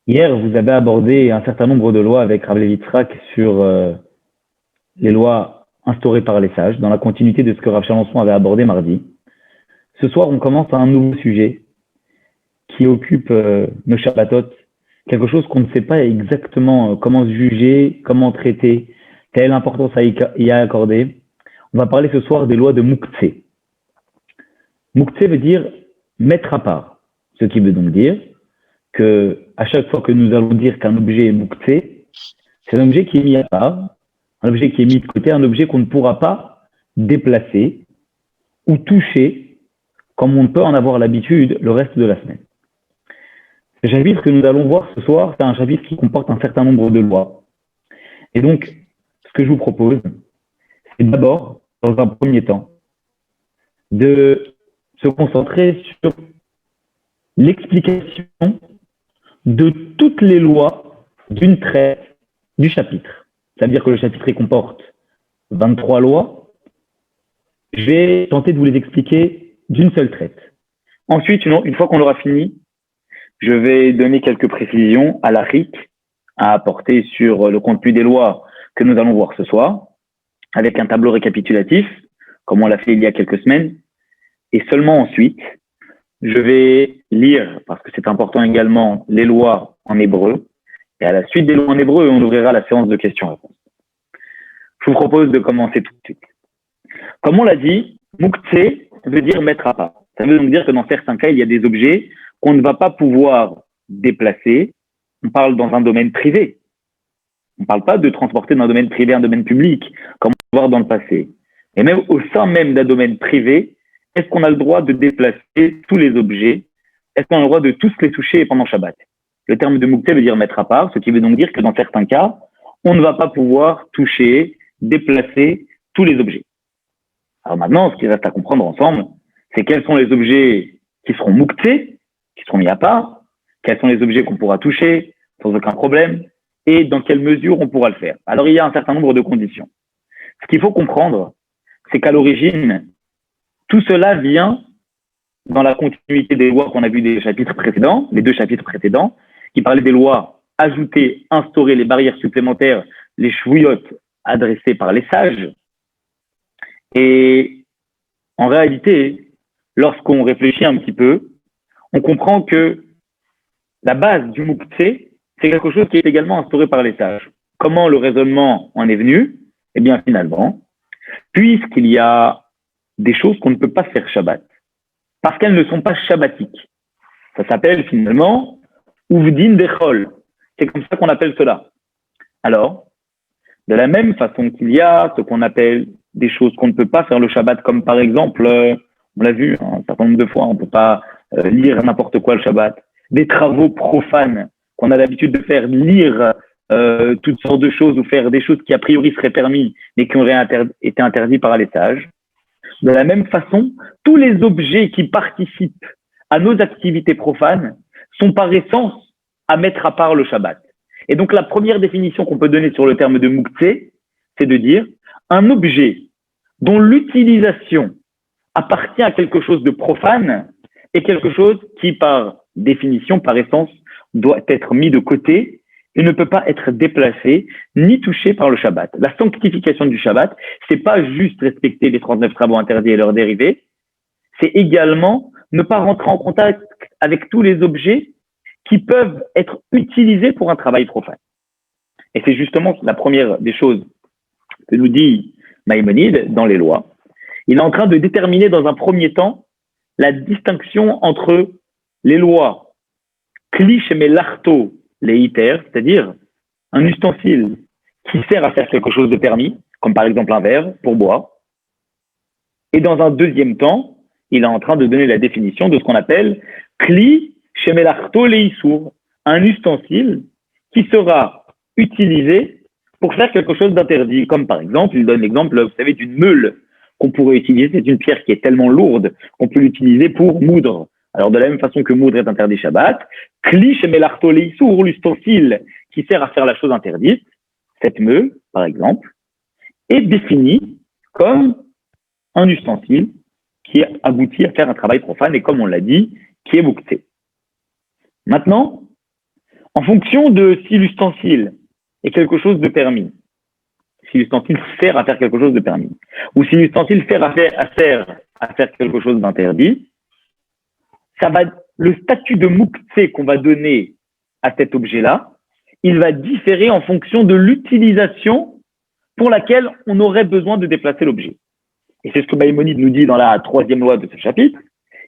Hier, vous avez abordé un certain nombre de lois avec Rav Levi Yitzhak sur les lois instaurées par les sages, dans la continuité de ce que Rav Chalençon avait abordé mardi. Ce soir, on commence un nouveau sujet qui occupe nos Shabbatot, quelque chose qu'on ne sait pas exactement comment juger, comment traiter, quelle importance y a accordé. On va parler ce soir des lois de Mouktsé. Mouktsé veut dire mettre à part, ce qui veut donc dire que à chaque fois que nous allons dire qu'un objet est Mouktsé, c'est un objet qui est mis à part, un objet qui est mis de côté, un objet qu'on ne pourra pas déplacer ou toucher comme on peut en avoir l'habitude le reste de la semaine. Le chapitre que nous allons voir ce soir, c'est un chapitre qui comporte un certain nombre de lois. Et donc, ce que je vous propose, c'est d'abord, dans un premier temps, de se concentrer sur l'explication de toutes les lois d'une traite du chapitre. C'est-à-dire que le chapitre comporte 23 lois. Je vais tenter de vous les expliquer d'une seule traite. Ensuite, une fois qu'on l'aura fini, je vais donner quelques précisions à la RIC à apporter sur le contenu des lois que nous allons voir ce soir, avec un tableau récapitulatif, comme on l'a fait il y a quelques semaines. Et seulement ensuite, je vais lire, parce que c'est important également, les lois en hébreu. Et à la suite des lois en hébreu, on ouvrira la séance de questions-réponses. Je vous propose de commencer tout de suite. Comme on l'a dit, Mouktsé veut dire mettre à part. Ça veut donc dire que dans certains cas, il y a des objets qu'on ne va pas pouvoir déplacer. On parle dans un domaine privé. On ne parle pas de transporter d'un domaine privé à un domaine public, comme on va voir dans le passé. Et même au sein même d'un domaine privé, est-ce qu'on a le droit de déplacer tous les objets? Est-ce qu'on a le droit de tous les toucher pendant Shabbat? Le terme de Mouktsé veut dire mettre à part, ce qui veut donc dire que dans certains cas, on ne va pas pouvoir toucher, déplacer tous les objets. Alors maintenant, ce qui reste à comprendre ensemble, c'est quels sont les objets qui seront Mouktsé, qui seront mis à part, quels sont les objets qu'on pourra toucher sans aucun problème, et dans quelle mesure on pourra le faire. Alors il y a un certain nombre de conditions. Ce qu'il faut comprendre, c'est qu'à l'origine, tout cela vient dans la continuité des lois qu'on a vues des chapitres précédents, les deux chapitres précédents, qui parlaient des lois ajoutées, instaurer les barrières supplémentaires, les chouillottes adressées par les sages. Et en réalité, lorsqu'on réfléchit un petit peu, on comprend que la base du Mouktsé, c'est quelque chose qui est également instauré par les sages. Comment le raisonnement en est venu? Eh bien, finalement, puisqu'il y a des choses qu'on ne peut pas faire Shabbat, parce qu'elles ne sont pas shabbatiques. Ça s'appelle finalement Uvdin Dechol. C'est comme ça qu'on appelle cela. Alors, de la même façon qu'il y a ce qu'on appelle des choses qu'on ne peut pas faire le Shabbat, comme par exemple, on l'a vu un certain nombre de fois, on ne peut pas lire n'importe quoi le Shabbat, des travaux profanes qu'on a l'habitude de faire, lire toutes sortes de choses ou faire des choses qui a priori seraient permis mais qui auraient été interdits par les sages. De la même façon, tous les objets qui participent à nos activités profanes sont par essence à mettre à part le Shabbat. Et donc la première définition qu'on peut donner sur le terme de Mouktsé, c'est de dire un objet dont l'utilisation appartient à quelque chose de profane est quelque chose qui, par définition, par essence, doit être mis de côté et ne peut pas être déplacé ni touché par le Shabbat. La sanctification du Shabbat, c'est pas juste respecter les 39 travaux interdits et leurs dérivés, c'est également ne pas rentrer en contact avec tous les objets qui peuvent être utilisés pour un travail profane. Et c'est justement la première des choses que nous dit Maïmonide dans les lois. Il est en train de déterminer dans un premier temps la distinction entre les lois Kli shemelarto leiter, c'est-à-dire un ustensile qui sert à faire quelque chose de permis, comme par exemple un verre pour boire. Et dans un deuxième temps, il est en train de donner la définition de ce qu'on appelle Kli shemelarto leisur, un ustensile qui sera utilisé pour faire quelque chose d'interdit, comme par exemple, il donne l'exemple, vous savez, d'une meule qu'on pourrait utiliser, c'est une pierre qui est tellement lourde qu'on peut l'utiliser pour moudre. Alors de la même façon que moudre est interdit Shabbat, Kli shemelarto leisur, l'ustensile qui sert à faire la chose interdite, cette meule, par exemple, est définie comme un ustensile qui aboutit à faire un travail profane et comme on l'a dit, qui est Mouktsé. Maintenant, En fonction de si l'ustensile est quelque chose de permis, si l'ustensile sert à faire quelque chose de permis, ou si l'ustensile sert à faire quelque chose d'interdit, ça va, le statut de muktzeh qu'on va donner à cet objet-là, il va différer en fonction de l'utilisation pour laquelle on aurait besoin de déplacer l'objet. Et c'est ce que Maïmonide nous dit dans la 3e loi de ce chapitre.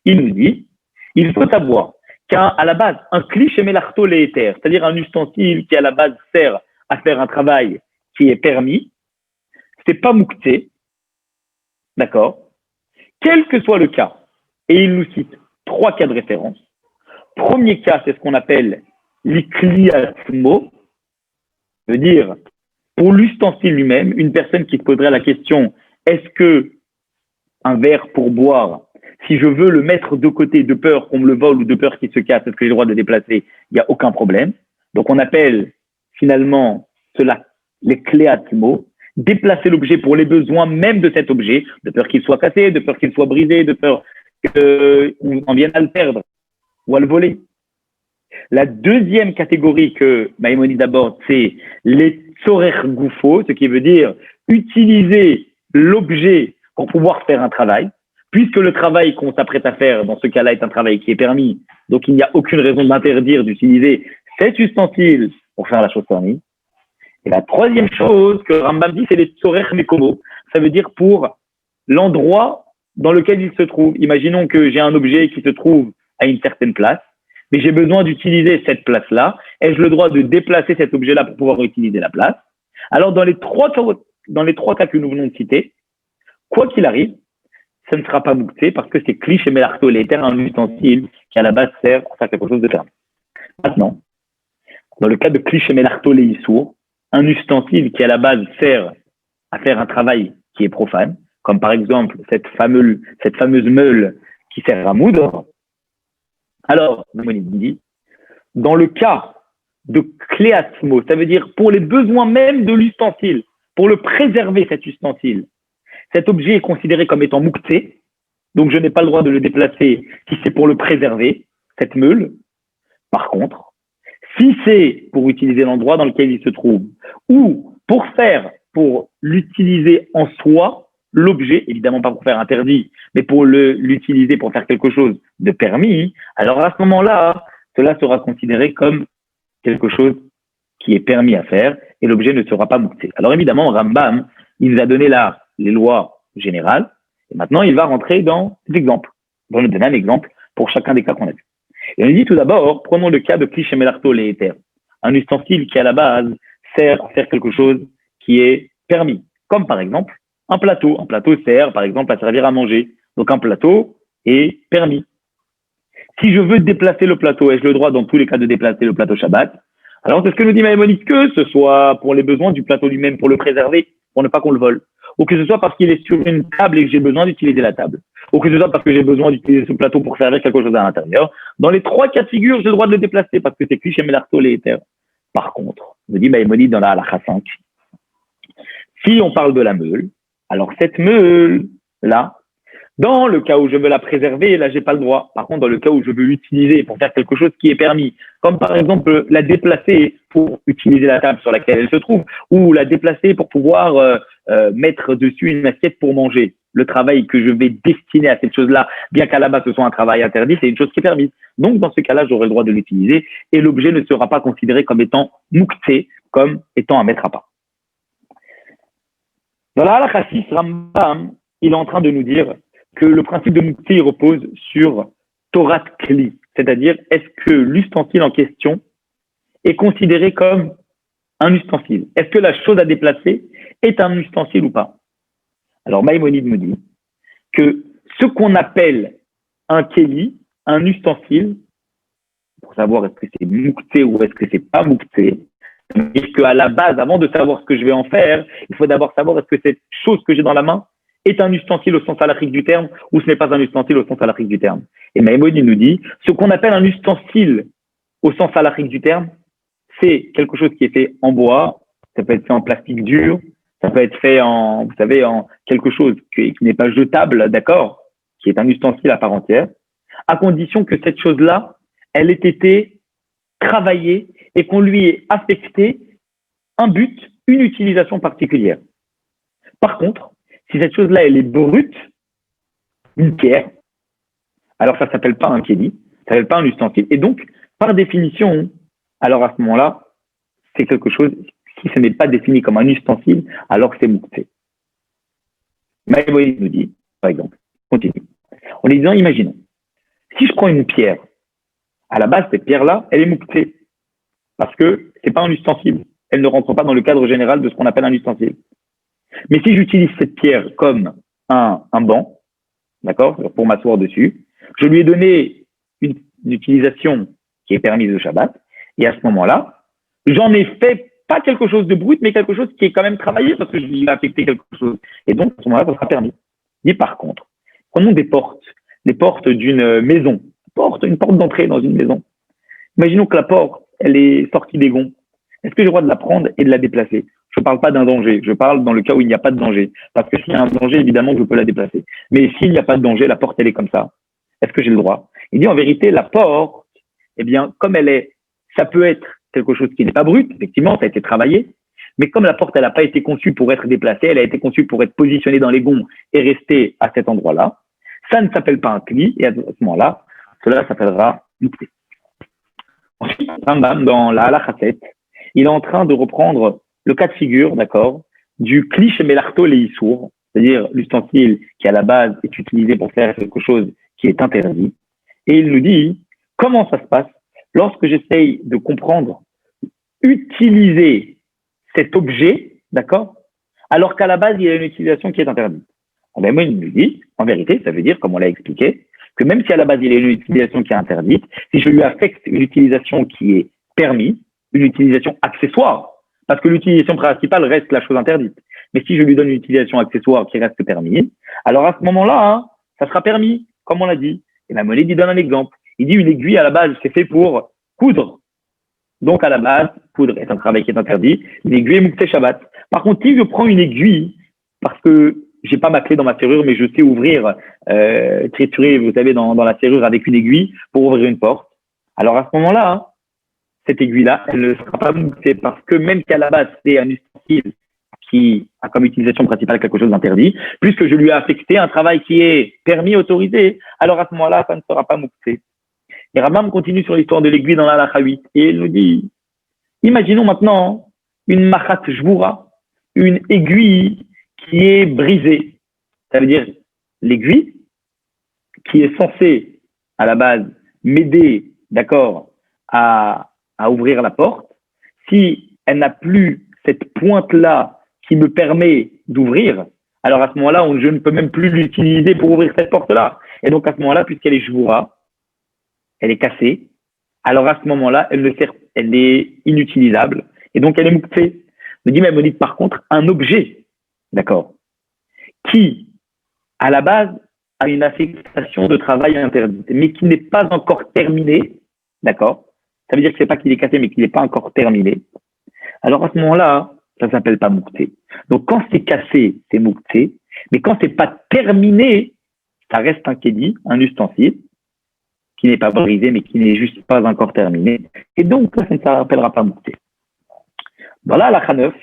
Il nous dit, il faut savoir qu'à la base, un kli shemelarto le'eter, c'est-à-dire un ustensile qui à la base sert à faire un travail qui est permis, c'est pas muktzeh, d'accord? Quel que soit le cas, et il nous cite 3 cas de référence. Premier cas, c'est ce qu'on appelle l'ikli atmo, veut dire pour l'ustensile lui-même, une personne qui se poserait la question, est-ce que un verre pour boire, si je veux le mettre de côté de peur qu'on me le vole ou de peur qu'il se casse, est-ce que j'ai le droit de déplacer? Il n'y a aucun problème. Donc on appelle finalement cela les cléatmo, déplacer l'objet pour les besoins même de cet objet, de peur qu'il soit cassé, de peur qu'il soit brisé, de peur qu'on en vienne à le perdre ou à le voler. La deuxième catégorie que Maïmonide aborde, c'est les tzorer goufo, ce qui veut dire utiliser l'objet pour pouvoir faire un travail, puisque le travail qu'on s'apprête à faire dans ce cas-là est un travail qui est permis, donc il n'y a aucune raison d'interdire d'utiliser cet ustensile pour faire la chose permise. Et la troisième chose que Rambam dit, c'est les tzorer mekomo, ça veut dire pour l'endroit dans lequel il se trouve. Imaginons que j'ai un objet qui se trouve à une certaine place, mais j'ai besoin d'utiliser cette place-là. Ai-je le droit de déplacer cet objet-là pour pouvoir utiliser la place? Alors, dans les trois cas que nous venons de citer, quoi qu'il arrive, ça ne sera pas muktzeh parce que c'est kli shemelarto le'eter, un ustensile qui à la base sert à faire quelque chose de ferme. Maintenant, dans le cas de kli shemelarto le'issour, un ustensile qui à la base sert à faire un travail qui est profane, comme par exemple cette fameuse meule qui sert à moudre. Alors, Maïmonide dit, dans le cas de cléatmo, ça veut dire pour les besoins même de l'ustensile, pour le préserver cet ustensile, cet objet est considéré comme étant muktzeh, donc je n'ai pas le droit de le déplacer si c'est pour le préserver, cette meule. Par contre, si c'est pour utiliser l'endroit dans lequel il se trouve, ou pour l'utiliser en soi, l'objet, évidemment pas pour faire interdit, mais pour l'utiliser pour faire quelque chose de permis, alors à ce moment-là, cela sera considéré comme quelque chose qui est permis à faire et l'objet ne sera pas muktzeh. Alors évidemment, Rambam, il nous a donné là les lois générales et maintenant il va rentrer dans des exemples. On va nous donner un exemple pour chacun des cas qu'on a vus. Et on dit tout d'abord, prenons le cas de kli shemelarto le'eter, un ustensile qui à la base sert à faire quelque chose qui est permis, comme par exemple un plateau. Un plateau sert, par exemple, à servir à manger. Donc, un plateau est permis. Si je veux déplacer le plateau, ai-je le droit, dans tous les cas, de déplacer le plateau Shabbat? Alors, c'est ce que nous dit Maïmonide, que ce soit pour les besoins du plateau lui-même, pour le préserver, pour ne pas qu'on le vole, ou que ce soit parce qu'il est sur une table et que j'ai besoin d'utiliser la table, ou que ce soit parce que j'ai besoin d'utiliser ce plateau pour servir quelque chose à l'intérieur. Dans les 3 cas de figure, j'ai le droit de le déplacer parce que c'est kli shemelarto le'eter. Par contre, nous dit Maïmonide dans la halakha 5, si on parle de la meule, alors cette meule-là, dans le cas où je veux la préserver, là, j'ai pas le droit. Par contre, dans le cas où je veux l'utiliser pour faire quelque chose qui est permis, comme par exemple la déplacer pour utiliser la table sur laquelle elle se trouve, ou la déplacer pour pouvoir mettre dessus une assiette pour manger. Le travail que je vais destiner à cette chose-là, bien qu'à la base ce soit un travail interdit, c'est une chose qui est permise. Donc, dans ce cas-là, j'aurai le droit de l'utiliser et l'objet ne sera pas considéré comme étant muktzeh, comme étant à mettre à part. Dans la halakha 6, Rambam, il est en train de nous dire que le principe de muktzeh repose sur Torat Kli, c'est-à-dire est-ce que l'ustensile en question est considéré comme un ustensile? Est-ce que la chose à déplacer est un ustensile ou pas? Alors Maïmonide me dit que ce qu'on appelle un keli, un ustensile, pour savoir est-ce que c'est muktzeh ou est-ce que c'est pas muktzeh, et qu'à la base, avant de savoir ce que je vais en faire, il faut d'abord savoir est-ce que cette chose que j'ai dans la main est un ustensile au sens halachique du terme ou ce n'est pas un ustensile au sens halachique du terme. Et Maïmonide nous dit, ce qu'on appelle un ustensile au sens halachique du terme, c'est quelque chose qui est fait en bois, ça peut être fait en plastique dur, ça peut être fait en, vous savez, en quelque chose qui n'est pas jetable, d'accord, qui est un ustensile à part entière, à condition que cette chose-là, elle ait été travaillée et qu'on lui ait affecté un but, une utilisation particulière. Par contre, si cette chose-là, elle est brute, une pierre, alors ça ne s'appelle pas un kéli, ça ne s'appelle pas un ustensile. Et donc, par définition, alors à ce moment-là, c'est quelque chose, si ce n'est pas défini comme un ustensile, alors c'est mouktsé. Maïmoïse nous dit, par exemple, continue. En lui disant, imaginons, si je prends une pierre, à la base, cette pierre-là, elle est mouktsé, parce que ce n'est pas un ustensile. Elle ne rentre pas dans le cadre général de ce qu'on appelle un ustensile. Mais si j'utilise cette pierre comme un banc, d'accord, pour m'asseoir dessus, je lui ai donné une utilisation qui est permise au Shabbat, et à ce moment-là, j'en ai fait pas quelque chose de brut, mais quelque chose qui est quand même travaillé parce que je lui ai affecté quelque chose. Et donc, à ce moment-là, ça sera permis. Et par contre, prenons des portes, les portes d'une maison, une porte d'entrée dans une maison. Imaginons que la porte, elle est sortie des gonds. Est-ce que j'ai le droit de la prendre et de la déplacer? Je ne parle pas d'un danger, je parle dans le cas où il n'y a pas de danger. Parce que s'il y a un danger, évidemment, je peux la déplacer. Mais s'il n'y a pas de danger, la porte, elle est comme ça. Est-ce que j'ai le droit? Il dit en vérité, la porte, eh bien, comme elle est, ça peut être quelque chose qui n'est pas brut, effectivement, ça a été travaillé, mais comme la porte, elle n'a pas été conçue pour être déplacée, elle a été conçue pour être positionnée dans les gonds et rester à cet endroit-là, ça ne s'appelle pas un kli, et à ce moment-là, cela s'appellera mukté. Ensuite, Rambam, dans la Halakha 7, il est en train de reprendre le cas de figure, d'accord, du kli shemelarto leissour, c'est-à-dire l'ustensile qui à la base est utilisé pour faire quelque chose qui est interdit. Et il nous dit comment ça se passe lorsque j'essaye de comprendre, utiliser cet objet, d'accord, alors qu'à la base, il y a une utilisation qui est interdite. Ben moi, il nous dit, en vérité, ça veut dire, comme on l'a expliqué, que même si à la base, il y a une utilisation qui est interdite, si je lui affecte une utilisation qui est permise, une utilisation accessoire, parce que l'utilisation principale reste la chose interdite, mais si je lui donne une utilisation accessoire qui reste permise, alors à ce moment-là, ça sera permis, comme on l'a dit. Et la monnaie, il donne un exemple. Il dit une aiguille, à la base, c'est fait pour coudre. Donc, à la base, coudre est un travail qui est interdit. Une aiguille est muktzé Shabbat. Par contre, si je prends une aiguille, parce que j'ai pas ma clé dans ma serrure, mais je sais ouvrir, triturer, vous savez, dans la serrure avec une aiguille pour ouvrir une porte. Alors, à ce moment-là, cette aiguille-là, elle ne sera pas muktzé parce que même si à la base, c'est un ustensile qui a comme utilisation principale quelque chose d'interdit, puisque je lui ai affecté un travail qui est permis, autorisé, alors à ce moment-là, ça ne sera pas muktzé. Et Rambam continue sur l'histoire de l'aiguille dans la Halakha 8, et il nous dit, imaginons maintenant une machat jboura, une aiguille qui est brisée. Ça veut dire l'aiguille qui est censée, à la base, m'aider, d'accord, à ouvrir la porte. Si elle n'a plus cette pointe-là qui me permet d'ouvrir, alors à ce moment-là, je ne peux même plus l'utiliser pour ouvrir cette porte-là. Et donc à ce moment-là, puisqu'elle est jboura, elle est cassée, alors à ce moment-là, elle est inutilisable, et donc elle est muktzé. Me dit Maïmonide, par contre, un objet, d'accord, qui, à la base, a une affectation de travail interdite, mais qui n'est pas encore terminé, d'accord, ça veut dire que c'est pas qu'il est cassé, mais qu'il n'est pas encore terminé, alors à ce moment-là, ça s'appelle pas muktzé. Donc quand c'est cassé, c'est muktzé, mais quand c'est pas terminé, ça reste un kéli, un ustensile, qui n'est pas brisé, mais qui n'est juste pas encore terminé. Et donc, ça ne s'appellera pas muktzé. Dans la Halakha 9,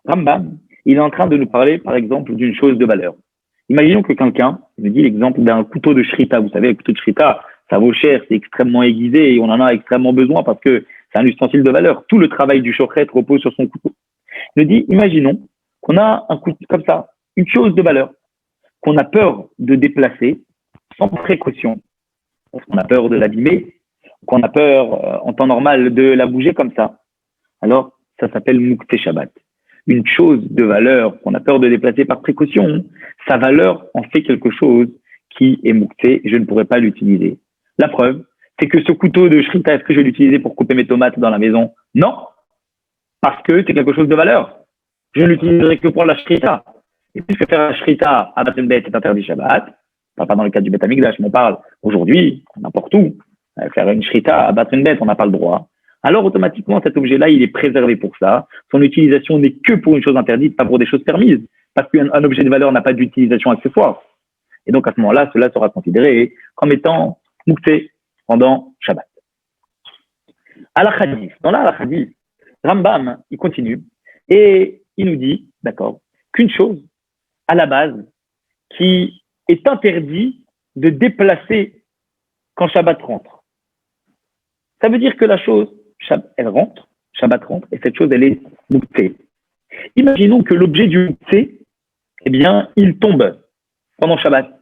Rambam, il est en train de nous parler, par exemple, d'une chose de valeur. Imaginons que quelqu'un nous dit l'exemple d'un couteau de shrita. Vous savez, le couteau de shrita, ça vaut cher, c'est extrêmement aiguisé et on en a extrêmement besoin parce que c'est un ustensile de valeur. Tout le travail du shochet repose sur son couteau. Il nous dit, imaginons qu'on a un couteau comme ça, une chose de valeur, qu'on a peur de déplacer sans précaution, parce qu'on a peur de l'abîmer, qu'on a peur en temps normal de la bouger comme ça. Alors, ça s'appelle muktzé Shabbat. Une chose de valeur qu'on a peur de déplacer par précaution, sa valeur en fait quelque chose qui est muktzé et je ne pourrais pas l'utiliser. La preuve, c'est que ce couteau de shrita, est-ce que je vais l'utiliser pour couper mes tomates dans la maison? Non, parce que c'est quelque chose de valeur. Je ne l'utiliserai que pour la shrita. Et puisque faire la shrita à Bat Bet est interdit Shabbat, pas dans le cadre du Bet Hamikdash, mais on parle aujourd'hui, n'importe où, faire une shrita à Bat Bet, on n'a pas le droit. Alors automatiquement, cet objet-là, il est préservé pour ça. Son utilisation n'est que pour une chose interdite, pas pour des choses permises, parce qu'un objet de valeur n'a pas d'utilisation accessoire. Et donc à ce moment-là, cela sera considéré comme étant muktzé pendant Shabbat. À la hadith, dans la hadith, Rambam, il continue et il nous dit, d'accord, qu'une chose, à la base, qui est interdit de déplacer quand Shabbat rentre. Ça veut dire que la chose, elle rentre, Shabbat rentre, et cette chose, elle est mouktée. Imaginons que l'objet du mouktée, eh bien, il tombe pendant Shabbat.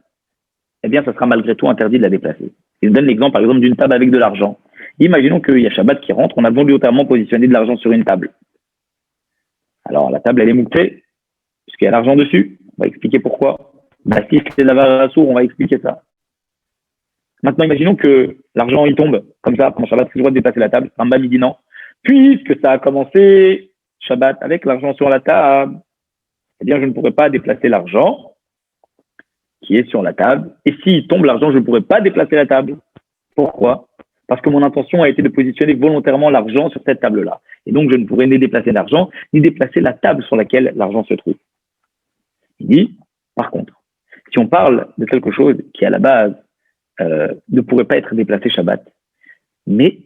Eh bien, ça sera malgré tout interdit de la déplacer. Il donne l'exemple, par exemple, d'une table avec de l'argent. Imaginons qu'il y a Shabbat qui rentre, on a volontairement positionné de l'argent sur une table. Alors, la table, elle est mouktée, puisqu'il y a l'argent dessus. On va expliquer pourquoi. Bah, si c'est la varasour, on va expliquer ça. Maintenant, imaginons que l'argent, il tombe, comme ça, pendant Shabbat, c'est le droit de déplacer la table. Rambam, il dit non. Puisque ça a commencé Shabbat avec l'argent sur la table, eh bien, je ne pourrais pas déplacer l'argent qui est sur la table. Et s'il tombe l'argent, je ne pourrais pas déplacer la table. Pourquoi? Parce que mon intention a été de positionner volontairement l'argent sur cette table-là. Et donc, je ne pourrais ni déplacer l'argent, ni déplacer la table sur laquelle l'argent se trouve. Il dit, par contre, si on parle de quelque chose qui, à la base, ne pourrait pas être déplacé Shabbat, mais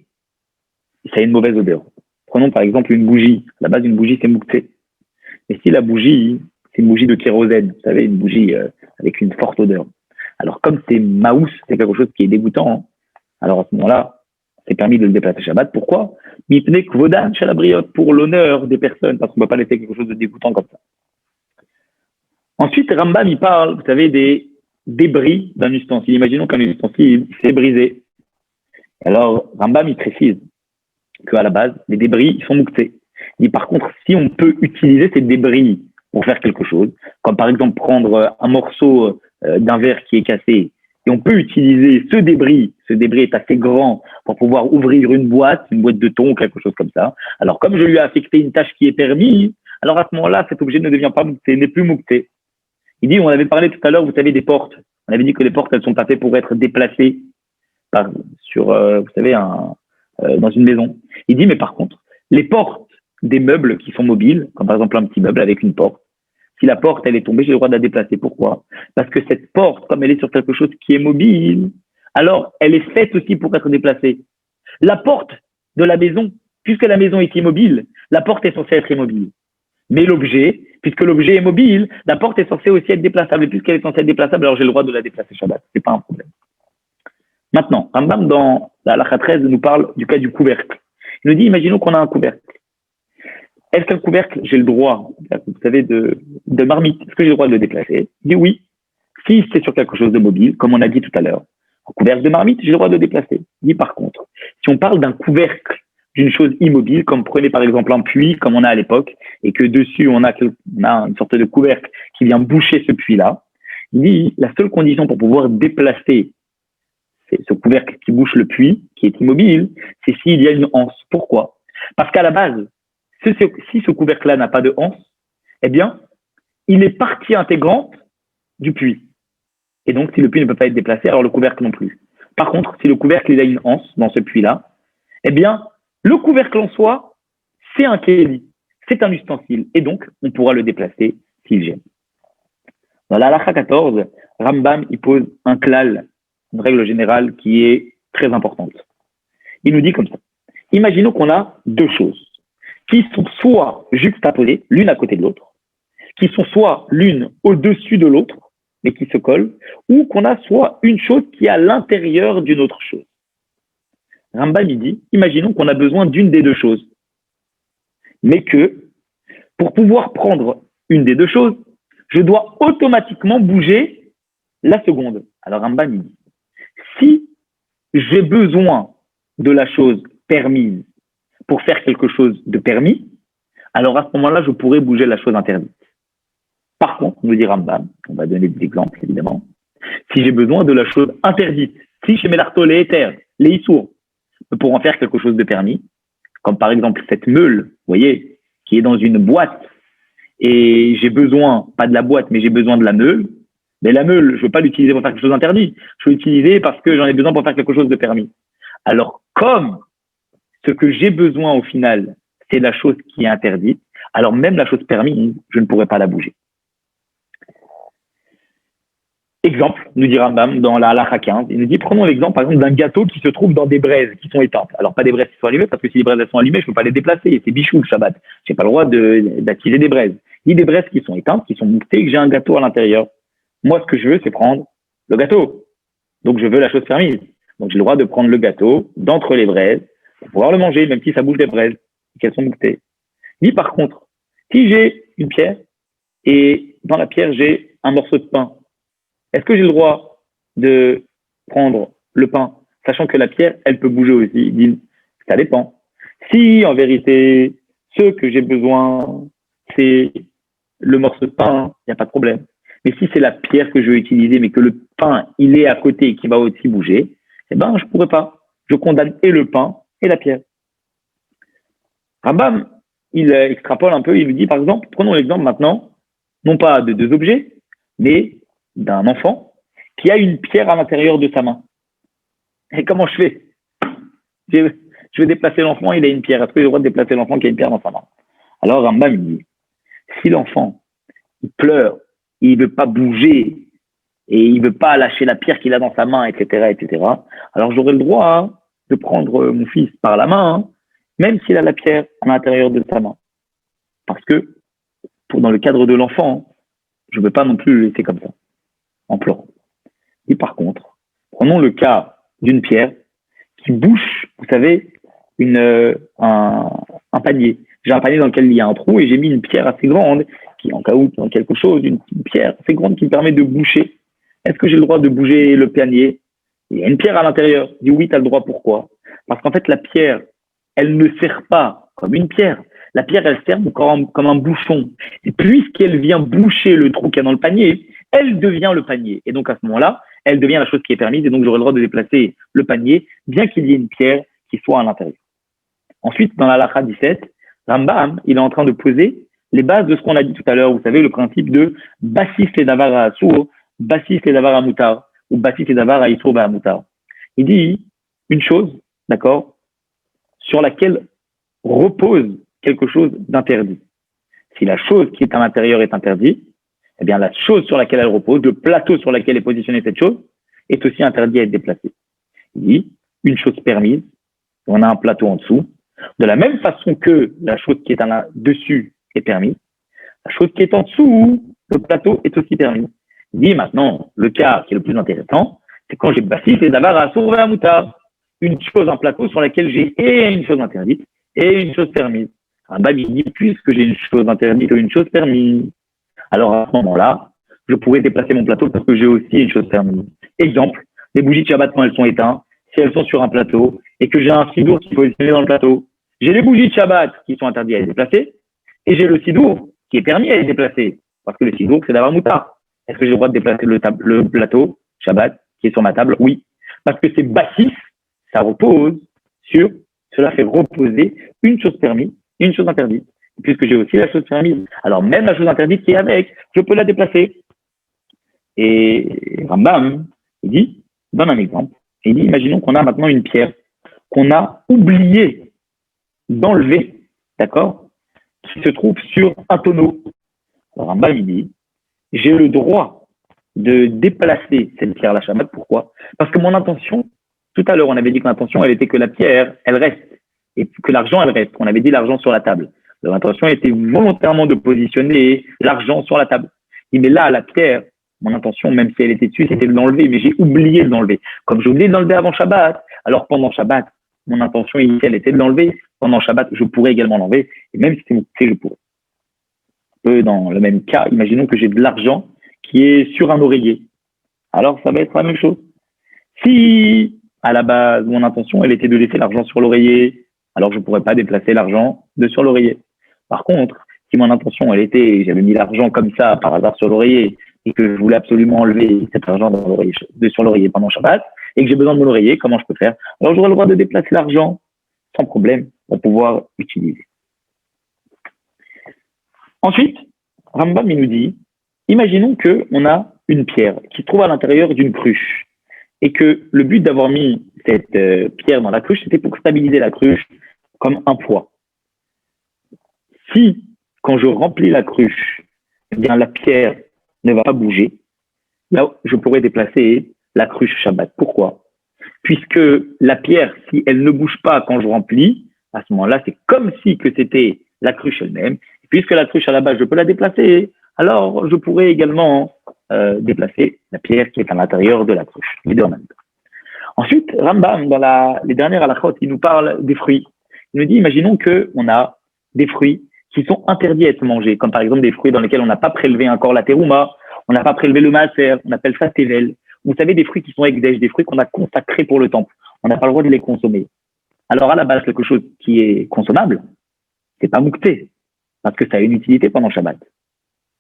ça a une mauvaise odeur. Prenons par exemple une bougie. À la base, une bougie, c'est mouktsé. Mais si la bougie, c'est une bougie de kérosène, vous savez, une bougie avec une forte odeur. Alors, comme c'est maous, c'est quelque chose qui est dégoûtant, hein, alors à ce moment-là, c'est permis de le déplacer Shabbat. Pourquoi? Mipne kvodan shalabriot, pour l'honneur des personnes, parce qu'on ne peut pas laisser quelque chose de dégoûtant comme ça. Ensuite, Rambam, il parle, vous savez, des débris d'un ustensile. Imaginons qu'un ustensile s'est brisé. Alors, Rambam, il précise qu'à la base, les débris ils sont mouktsés. Il dit par contre, si on peut utiliser ces débris pour faire quelque chose, comme par exemple prendre un morceau d'un verre qui est cassé, et on peut utiliser ce débris est assez grand pour pouvoir ouvrir une boîte de thon ou quelque chose comme ça. Alors, comme je lui ai affecté une tâche qui est permise, alors à ce moment-là, cet objet ne devient pas mouktsé, n'est plus mouktsé. Il dit, on avait parlé tout à l'heure, vous savez, des portes. On avait dit que les portes, elles sont pas faites pour être déplacées sur, vous savez, dans une maison. Il dit, mais par contre, les portes des meubles qui sont mobiles, comme par exemple un petit meuble avec une porte, si la porte, elle est tombée, j'ai le droit de la déplacer. Pourquoi? Parce que cette porte, comme elle est sur quelque chose qui est mobile, alors elle est faite aussi pour être déplacée. La porte de la maison, puisque la maison est immobile, la porte est censée être immobile. Mais l'objet, puisque l'objet est mobile, la porte est censée aussi être déplaçable. Et puisqu'elle est censée être déplaçable, alors j'ai le droit de la déplacer Shabbat. C'est pas un problème. Maintenant, Rambam dans la halakha 13 nous parle du cas du couvercle. Il nous dit, imaginons qu'on a un couvercle. Est-ce qu'un couvercle, j'ai le droit, vous savez, de marmite, est-ce que j'ai le droit de le déplacer? Il dit oui. Si c'est sur quelque chose de mobile, comme on a dit tout à l'heure, un couvercle de marmite, j'ai le droit de le déplacer. Il dit par contre, si on parle d'un couvercle d'une chose immobile, comme prenez par exemple un puits, comme on a à l'époque, et que dessus on a une sorte de couvercle qui vient boucher ce puits-là, il dit la seule condition pour pouvoir déplacer ce couvercle qui bouche le puits, qui est immobile, c'est s'il y a une anse. Pourquoi? Parce qu'à la base, si ce couvercle-là n'a pas de anse, eh bien, il est partie intégrante du puits. Et donc, si le puits ne peut pas être déplacé, alors le couvercle non plus. Par contre, si le couvercle il a une anse dans ce puits-là, eh bien, le couvercle en soi, c'est un kéli, c'est un ustensile, et donc on pourra le déplacer s'il gêne. Dans la halakha 14, Rambam il pose un klal, une règle générale qui est très importante. Il nous dit comme ça. Imaginons qu'on a deux choses qui sont soit juxtaposées, l'une à côté de l'autre, qui sont soit l'une au-dessus de l'autre, mais qui se collent, ou qu'on a soit une chose qui est à l'intérieur d'une autre chose. Rambam il dit, imaginons qu'on a besoin d'une des deux choses, mais que pour pouvoir prendre une des deux choses, je dois automatiquement bouger la seconde. Alors Rambam il dit, si j'ai besoin de la chose permise pour faire quelque chose de permis, alors à ce moment-là, je pourrais bouger la chose interdite. Par contre, nous dit Rambam, on va donner des exemples évidemment, si j'ai besoin de la chose interdite, si chez Mélarto les éthers, les issours, pour en faire quelque chose de permis, comme par exemple cette meule, vous voyez, qui est dans une boîte, et j'ai besoin, pas de la boîte, mais j'ai besoin de la meule, mais la meule, je ne veux pas l'utiliser pour faire quelque chose d'interdit, je veux l'utiliser parce que j'en ai besoin pour faire quelque chose de permis. Alors, comme ce que j'ai besoin au final, c'est la chose qui est interdite, alors même la chose permise, je ne pourrais pas la bouger. Exemple, nous dit Rambam dans la Halakha 15, il nous dit, prenons l'exemple par exemple d'un gâteau qui se trouve dans des braises qui sont éteintes. Alors pas des braises qui sont allumées, parce que si les braises elles sont allumées, je ne peux pas les déplacer, c'est bichou le Shabbat. Je n'ai pas le droit d'attiser des braises. Il dit des braises qui sont éteintes, qui sont mouctées, et que j'ai un gâteau à l'intérieur. Moi, ce que je veux, c'est prendre le gâteau. Donc je veux la chose permise. Donc j'ai le droit de prendre le gâteau d'entre les braises pour pouvoir le manger, même si ça bouge des braises, qu'elles sont mouctées. Il dit par contre, si j'ai une pierre, et dans la pierre, j'ai un morceau de pain, est-ce que j'ai le droit de prendre le pain, sachant que la pierre, elle peut bouger aussi? Il dit, ça dépend. Si, en vérité, ce que j'ai besoin, c'est le morceau de pain, il n'y a pas de problème. Mais si c'est la pierre que je veux utiliser, mais que le pain, il est à côté et qui va aussi bouger, eh ben, je ne pourrais pas. Je condamne et le pain et la pierre. Rambam, il extrapole un peu, il lui dit, par exemple, prenons l'exemple maintenant, non pas de deux objets, mais d'un enfant qui a une pierre à l'intérieur de sa main. Et comment je fais? Je vais déplacer l'enfant, il a une pierre. Est-ce que j'ai le droit de déplacer l'enfant qui a une pierre dans sa main? Alors Rambam il dit, si l'enfant il pleure, il ne veut pas bouger et il ne veut pas lâcher la pierre qu'il a dans sa main, etc., alors j'aurai le droit de prendre mon fils par la main, même s'il a la pierre à l'intérieur de sa main. Parce que, dans le cadre de l'enfant, je ne veux pas non plus le laisser comme ça, en pleurant. Et par contre, prenons le cas d'une pierre qui bouche, vous savez, un panier. J'ai un panier dans lequel il y a un trou et j'ai mis une pierre assez grande, qui en cas où, dans quelque chose, une pierre assez grande qui me permet de boucher. Est-ce que j'ai le droit de bouger le panier? Il y a une pierre à l'intérieur. Je dis oui, tu as le droit. Pourquoi? Parce qu'en fait, la pierre, elle ne sert pas comme une pierre. La pierre, elle sert comme un bouchon. Et puisqu'elle vient boucher le trou qu'il y a dans le panier, elle devient le panier. Et donc, à ce moment-là, elle devient la chose qui est permise. Et donc, j'aurai le droit de déplacer le panier, bien qu'il y ait une pierre qui soit à l'intérieur. Ensuite, dans la Halakha 17, Rambam, il est en train de poser les bases de ce qu'on a dit tout à l'heure. Vous savez, le principe de Bassis et Davar à Assour, Bassis et Davar à Moutar, ou Bassis et Davar à Issour à Moutar. Il dit une chose, d'accord, sur laquelle repose quelque chose d'interdit. Si la chose qui est à l'intérieur est interdite, eh bien la chose sur laquelle elle repose, le plateau sur lequel est positionnée cette chose, est aussi interdit à être déplacé. Il dit une chose permise, on a un plateau en dessous, de la même façon que la chose qui est dessus est permise, la chose qui est en dessous, le plateau est aussi permis. Il dit maintenant, le cas qui est le plus intéressant, c'est quand j'ai Bassis et Davar à Assour à Moutar, une chose, un plateau sur laquelle j'ai et une chose interdite et une chose permise. Rambam il dit, puisque j'ai une chose interdite et une chose permise, alors à ce moment-là, je pourrais déplacer mon plateau parce que j'ai aussi une chose permise. Exemple, les bougies de Shabbat, quand elles sont éteintes, si elles sont sur un plateau et que j'ai un sidour qui est positionné dans le plateau, j'ai les bougies de Shabbat qui sont interdites à être déplacées et j'ai le sidour qui est permis à être déplacé parce que le sidour, c'est d'avoir moutar. Est-ce que j'ai le droit de déplacer le plateau Shabbat qui est sur ma table? Oui. Parce que c'est Bassis, ça repose sur, cela fait reposer une chose permise et une chose interdite. Puisque j'ai aussi la chose permise. Alors même la chose interdite qui est avec, je peux la déplacer. Et Rambam, il dit, donne un exemple. Il dit, imaginons qu'on a maintenant une pierre qu'on a oublié d'enlever, d'accord, qui se trouve sur un tonneau. Alors Rambam, il dit, j'ai le droit de déplacer cette pierre à la Shabbat. Pourquoi? Parce que mon intention, tout à l'heure, on avait dit que l'intention, elle était que la pierre, elle reste. Et que l'argent, elle reste. On avait dit l'argent sur la table. L'intention était volontairement de positionner l'argent sur la table. Mais là, la pierre, mon intention, même si elle était dessus, c'était de l'enlever, mais j'ai oublié de l'enlever. Comme j'ai oublié de l'enlever avant Shabbat, alors pendant Shabbat, mon intention initiale était de l'enlever. Pendant Shabbat, je pourrais également l'enlever. Et même si c'est moussé, je pourrais. Dans le même cas, imaginons que j'ai de l'argent qui est sur un oreiller. Alors, ça va être la même chose. Si, à la base, mon intention, elle était de laisser l'argent sur l'oreiller, alors je ne pourrais pas déplacer l'argent de sur l'oreiller. Par contre, si mon intention, elle était, j'avais mis l'argent comme ça, par hasard, sur l'oreiller, et que je voulais absolument enlever cet argent dans l'oreiller, sur l'oreiller pendant Shabbat, et que j'ai besoin de mon oreiller, comment je peux faire? Alors, j'aurai le droit de déplacer l'argent sans problème pour pouvoir l'utiliser. Ensuite, Rambam, il nous dit, imaginons qu'on a une pierre qui se trouve à l'intérieur d'une cruche, et que le but d'avoir mis cette pierre dans la cruche, c'était pour stabiliser la cruche comme un poids. Si, quand je remplis la cruche, eh bien la pierre ne va pas bouger, là, je pourrais déplacer la cruche Shabbat. Pourquoi? Puisque la pierre, si elle ne bouge pas quand je remplis, à ce moment-là, c'est comme si que c'était la cruche elle-même. Puisque la cruche à la base, je peux la déplacer, alors je pourrais également déplacer la pierre qui est à l'intérieur de la cruche. Les deux en même temps. Ensuite, Rambam, dans les dernières halachot, il nous parle des fruits. Il nous dit, imaginons qu'on a des fruits qui sont interdits à être mangés, comme par exemple des fruits dans lesquels on n'a pas prélevé encore la terouma, on n'a pas prélevé le maaser, on appelle ça tevel. Vous savez, des fruits qui sont ekdesh, des fruits qu'on a consacrés pour le temple. On n'a pas le droit de les consommer. Alors à la base, quelque chose qui est consommable, c'est pas moukté, parce que ça a une utilité pendant Shabbat.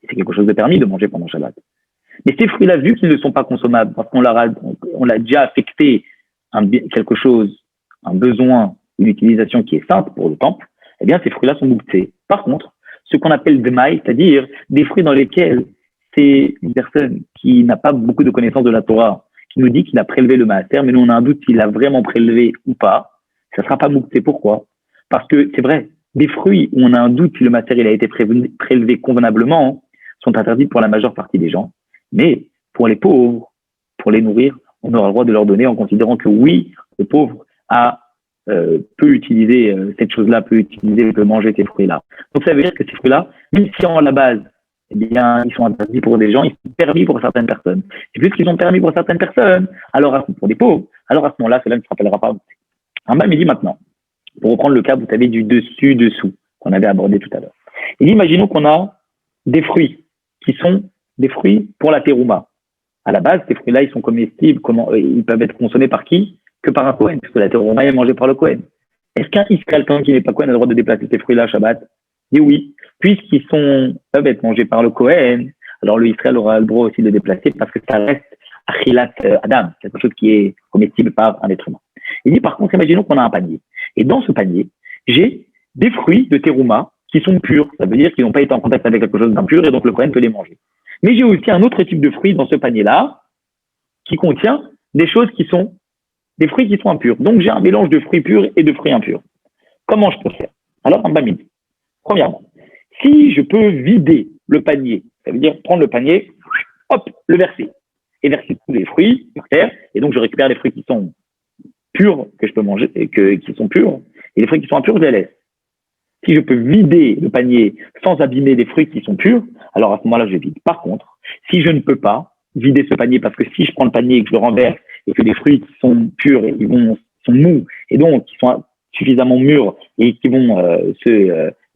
C'est quelque chose de permis de manger pendant Shabbat. Mais ces fruits-là, vu qu'ils ne sont pas consommables, parce qu'on l'a déjà affecté quelque chose, un besoin, une utilisation qui est sainte pour le temple, eh bien, ces fruits-là sont mouktés. Par contre, ce qu'on appelle demaï, c'est-à-dire des fruits dans lesquels c'est une personne qui n'a pas beaucoup de connaissances de la Torah, qui nous dit qu'il a prélevé le maaser, mais nous on a un doute s'il a vraiment prélevé ou pas, ça ne sera pas moukté. Pourquoi? Parce que c'est vrai, des fruits où on a un doute si le maaser il a été prélevé convenablement sont interdits pour la majeure partie des gens, mais pour les pauvres, pour les nourrir, on aura le droit de leur donner en considérant que oui, le pauvre peut utiliser cette chose-là, peut manger ces fruits-là. Donc ça veut dire que ces fruits-là, même si en la base, eh bien, ils sont interdits pour des gens, ils sont permis pour certaines personnes. Et puisqu'ils sont permis pour certaines personnes, alors pour des pauvres, alors à ce moment-là, cela ne se rappellera pas. Rambam, il dit maintenant, pour reprendre le cas, vous savez, du dessus-dessous, qu'on avait abordé tout à l'heure. Il dit, imaginons qu'on a des fruits qui sont des fruits pour la terouma. À la base, ces fruits-là, ils sont comestibles, ils peuvent être consommés par qui? Que par un Kohen, puisque la terouma est mangée par le Kohen. Est-ce qu'un Israël qui n'est pas Kohen a le droit de déplacer ces fruits-là à Shabbat? Et oui, puisqu'ils peuvent être mangés par le Kohen, alors le Israël aura le droit aussi de les déplacer parce que ça reste achilat Adam, quelque chose qui est comestible par un être humain. Il dit par contre, imaginons qu'on a un panier. Et dans ce panier, j'ai des fruits de terouma qui sont purs. Ça veut dire qu'ils n'ont pas été en contact avec quelque chose d'impur et donc le Kohen peut les manger. Mais j'ai aussi un autre type de fruits dans ce panier-là qui contient des fruits qui sont impurs. Donc j'ai un mélange de fruits purs et de fruits impurs. Comment je peux faire? Alors, en bas midi. Premièrement, si je peux vider le panier, ça veut dire prendre le panier, hop, le verser, et verser tous les fruits par terre, et donc je récupère les fruits qui sont purs, que je peux manger, qui sont purs, et les fruits qui sont impurs, je les laisse. Si je peux vider le panier sans abîmer les fruits qui sont purs, alors à ce moment-là, je vide. Par contre, si je ne peux pas vider ce panier, parce que si je prends le panier et que je le renverse, et que les fruits qui sont purs, sont mous, et donc qui sont suffisamment mûrs, et qui vont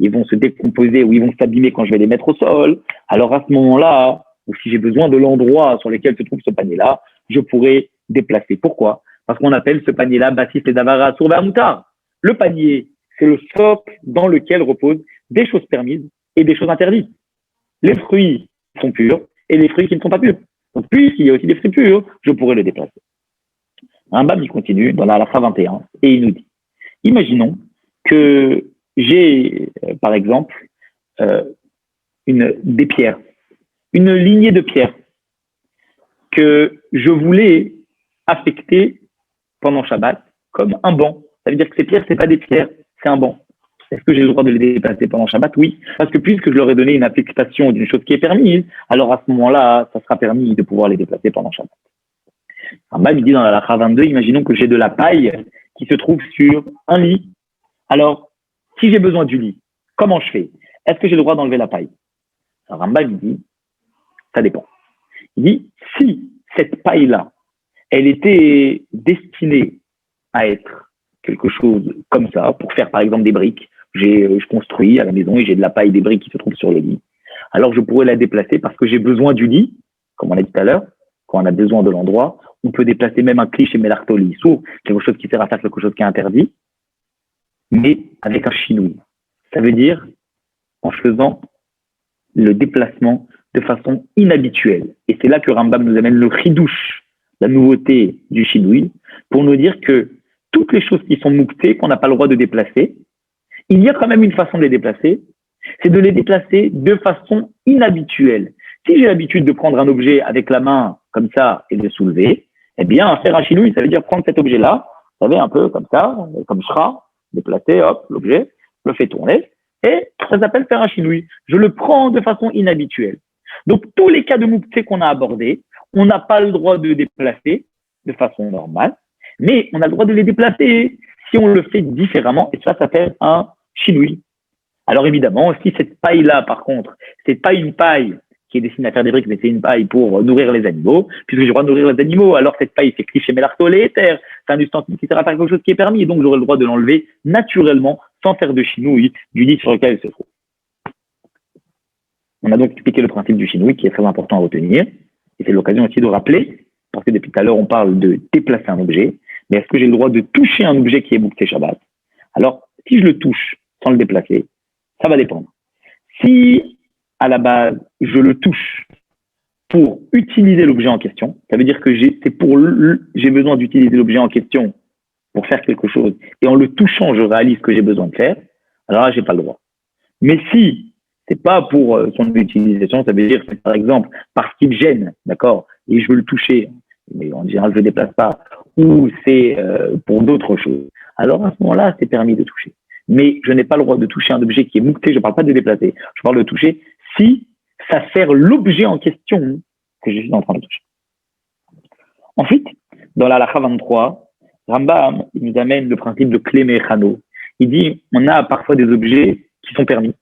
ils vont se décomposer ou ils vont s'abîmer quand je vais les mettre au sol, alors à ce moment-là, ou si j'ai besoin de l'endroit sur lequel se trouve ce panier-là, je pourrais déplacer. Pourquoi? Parce qu'on appelle ce panier-là Bassis et Davara Sourba Moutar. Le panier, c'est le socle dans lequel reposent des choses permises et des choses interdites. Les fruits sont purs et les fruits qui ne sont pas purs. Donc, puisqu'il y a aussi des fruits purs, je pourrais le déplacer. Rambam, il continue dans la halakha 21 et il nous dit, imaginons que j'ai, par exemple, des pierres, une lignée de pierres que je voulais affecter pendant Shabbat comme un banc. Ça veut dire que ces pierres, c'est pas des pierres, c'est un banc. Est-ce que j'ai le droit de les déplacer pendant Shabbat? Oui, parce que puisque je leur ai donné une affectation d'une chose qui est permise, alors à ce moment-là, ça sera permis de pouvoir les déplacer pendant Shabbat. Rambam, il dit dans la halakha 22, imaginons que j'ai de la paille qui se trouve sur un lit. Alors, si j'ai besoin du lit, comment je fais? Est-ce que j'ai le droit d'enlever la paille? Alors, Rambam, il dit, ça dépend. Il dit, si cette paille-là, elle était destinée à être quelque chose comme ça, pour faire par exemple des briques, je construis à la maison et j'ai de la paille, des briques qui se trouvent sur le lit, alors je pourrais la déplacer parce que j'ai besoin du lit, comme on a dit tout à l'heure, quand on a besoin de l'endroit, on peut déplacer même un cliché mélartoli, ou quelque chose qui sert à faire quelque chose qui est interdit, mais avec un chinoui. Ça veut dire en faisant le déplacement de façon inhabituelle. Et c'est là que Rambam nous amène le chidouche, la nouveauté du chinoui, pour nous dire que toutes les choses qui sont mouktées, qu'on n'a pas le droit de déplacer, il y a quand même une façon de les déplacer, c'est de les déplacer de façon inhabituelle. Si j'ai l'habitude de prendre un objet avec la main comme ça et de le soulever, eh bien, faire un chinoui, ça veut dire prendre cet objet-là, vous savez, un peu comme ça, comme shra, déplacer, hop, l'objet, je le fais tourner, et ça s'appelle faire un chinoui. Je le prends de façon inhabituelle. Donc, tous les cas de mouktsé qu'on a abordés, On n'a pas le droit de déplacer de façon normale, mais on a le droit de les déplacer si on le fait différemment, et ça s'appelle un chinoui. Alors évidemment, si cette paille-là, par contre, c'est pas une paille qui est destinée à faire des briques, mais c'est une paille pour nourrir les animaux, puisque j'ai le droit de nourrir les animaux, alors cette paille, c'est cliché mélarto l'éther, c'est un ustensile qui sert à faire quelque chose qui est permis, et donc j'aurai le droit de l'enlever naturellement, sans faire de chinouille du lit sur lequel elle se trouve. On a donc expliqué le principe du chinouille, qui est très important à retenir, et c'est l'occasion aussi de rappeler, parce que depuis tout à l'heure, on parle de déplacer un objet, mais est-ce que j'ai le droit de toucher un objet qui est Mouktsé Shabbat? Alors, si je le touche sans le déplacer, ça va dépendre. Si, à la base, je le touche pour utiliser l'objet en question, ça veut dire que j'ai besoin d'utiliser l'objet en question pour faire quelque chose, et en le touchant, je réalise ce que j'ai besoin de faire, alors là, j'ai pas le droit. Mais si c'est pas pour son utilisation, ça veut dire que, par exemple, parce qu'il me gêne, d'accord, et je veux le toucher, mais en général, je le déplace pas, ou c'est pour d'autres choses, alors à ce moment-là, c'est permis de toucher. Mais je n'ai pas le droit de toucher un objet qui est moukté, je ne parle pas de déplacer, je parle de toucher si ça sert l'objet en question que je suis en train de toucher. Ensuite, dans la halakha 23, Rambam il nous amène le principe de klé mechano. Il dit, on a parfois des objets qui sont permis,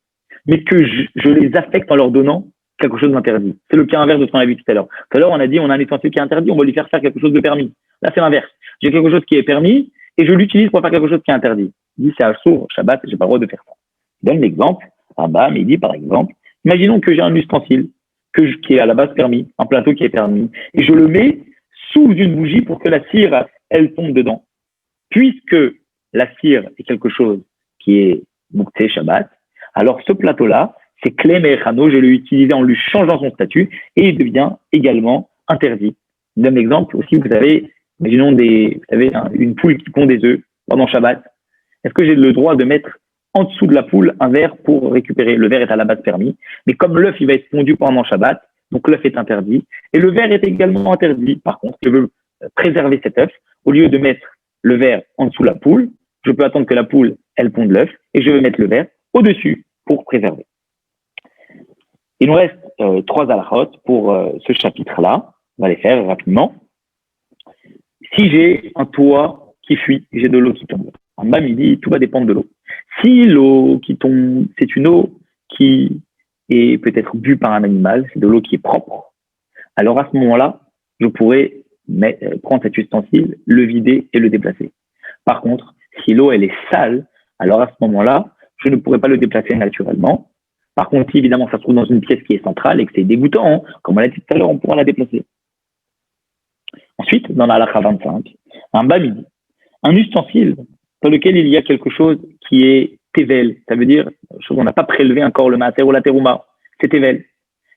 mais que je les affecte en leur donnant quelque chose d'interdit. C'est le cas inverse de ce qu'on a vu tout à l'heure. Tout à l'heure, on a dit, on a un ustensile qui est interdit, on va lui faire quelque chose de permis. Là, c'est l'inverse. J'ai quelque chose qui est permis et je l'utilise pour faire quelque chose qui est interdit. Il dit, c'est Assour, Shabbat, j'ai pas le droit de faire ça. Je donne l'exemple. Rambam, il dit, par exemple, imaginons que j'ai un ustensile qui est à la base permis, un plateau qui est permis, et je le mets sous une bougie pour que la cire, elle tombe dedans. Puisque la cire est quelque chose qui est Mouktsé Shabbat, alors ce plateau-là, c'est Klé Mechano, je l'ai utilisé en lui changeant son statut, et il devient également interdit. Je donne l'exemple aussi, vous avez, imaginons une poule qui pond des œufs pendant Shabbat. Est-ce que j'ai le droit de mettre en dessous de la poule un verre pour récupérer? Le verre est à la base permis, mais comme l'œuf il va être pondu pendant Shabbat, donc l'œuf est interdit, et le verre est également interdit. Par contre, je veux préserver cet œuf, au lieu de mettre le verre en dessous de la poule, je peux attendre que la poule elle ponde l'œuf, et je vais mettre le verre au-dessus pour préserver. Il nous reste 3 halachot pour ce chapitre-là, on va les faire rapidement. Si j'ai un toit qui fuit, j'ai de l'eau qui tombe, Rambam il dit tout va dépendre de l'eau. Si l'eau qui tombe, c'est une eau qui est peut-être bue par un animal, c'est de l'eau qui est propre, alors à ce moment-là, je pourrais prendre cet ustensile, le vider et le déplacer. Par contre, si l'eau elle est sale, alors à ce moment-là, je ne pourrais pas le déplacer naturellement. Par contre, si évidemment ça se trouve dans une pièce qui est centrale et que c'est dégoûtant, comme on l'a dit tout à l'heure, on pourra la déplacer. Ensuite, dans la halakha 25, Rambam il dit un ustensile dans lequel il y a quelque chose qui est tevel, ça veut dire on n'a pas prélevé encore le maaser ou la terouma, c'est tevel.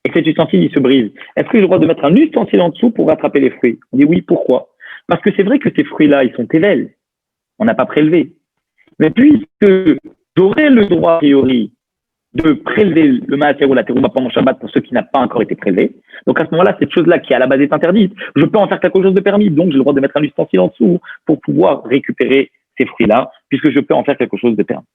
Et cet ustensile, il se brise. Est-ce que j'ai le droit de mettre un ustensile en dessous pour rattraper les fruits? On dit oui, pourquoi? Parce que c'est vrai que ces fruits-là, ils sont tevel. On n'a pas prélevé. Mais puisque j'aurais le droit, a priori, de prélever le maaser ou la terouma pendant Shabbat pour ceux qui n'ont pas encore été prélevés, donc à ce moment-là, cette chose-là qui à la base est interdite, je peux en faire quelque chose de permis. Donc j'ai le droit de mettre un ustensile en dessous pour pouvoir récupérer ces fruits-là, puisque je peux en faire quelque chose de permis.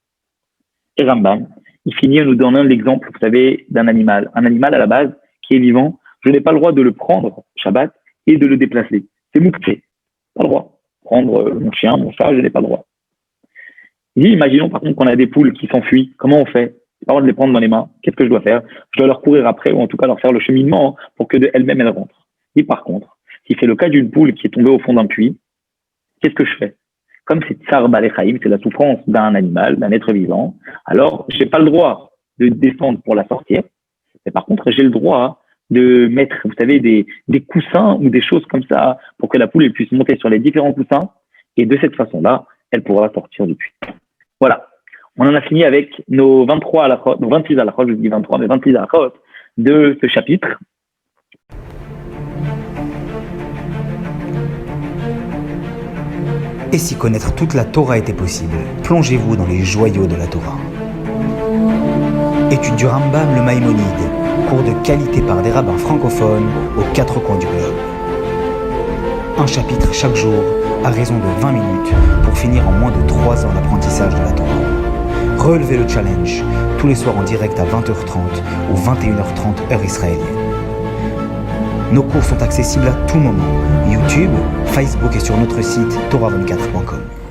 Et Rambam, il finit en nous donnant l'exemple, vous savez, d'un animal. Un animal à la base qui est vivant, je n'ai pas le droit de le prendre, Shabbat, et de le déplacer. C'est mouktsé. Pas le droit. Prendre mon chien, mon chat, je n'ai pas le droit. Il dit, imaginons par contre qu'on a des poules qui s'enfuient. Comment on fait? J'ai pas le droit de les prendre dans les mains. Qu'est-ce que je dois faire? Je dois leur courir après, ou en tout cas leur faire le cheminement pour que elles-mêmes elles rentrent. Et par contre, si c'est le cas d'une poule qui est tombée au fond d'un puits, qu'est-ce que je fais? Comme c'est tsar balechaim, c'est la souffrance d'un animal, d'un être vivant, alors j'ai pas le droit de descendre pour la sortir, mais par contre j'ai le droit de mettre, vous savez, des coussins ou des choses comme ça pour que la poule elle puisse monter sur les différents coussins et de cette façon-là, elle pourra sortir du puits. Voilà. On en a fini avec nos 23 halachot, nos 26 halachot, je dis 23, mais 26 halachot de ce chapitre. Et si connaître toute la Torah était possible, plongez-vous dans les joyaux de la Torah. Étude du Rambam le Maïmonide, cours de qualité par des rabbins francophones aux 4 coins du globe. Un chapitre chaque jour, à raison de 20 minutes, pour finir en moins de 3 ans l'apprentissage de la Torah. Relevez le challenge, tous les soirs en direct à 20h30 ou 21h30 heure israélienne. Nos cours sont accessibles à tout moment. YouTube, Facebook et sur notre site torah24.com.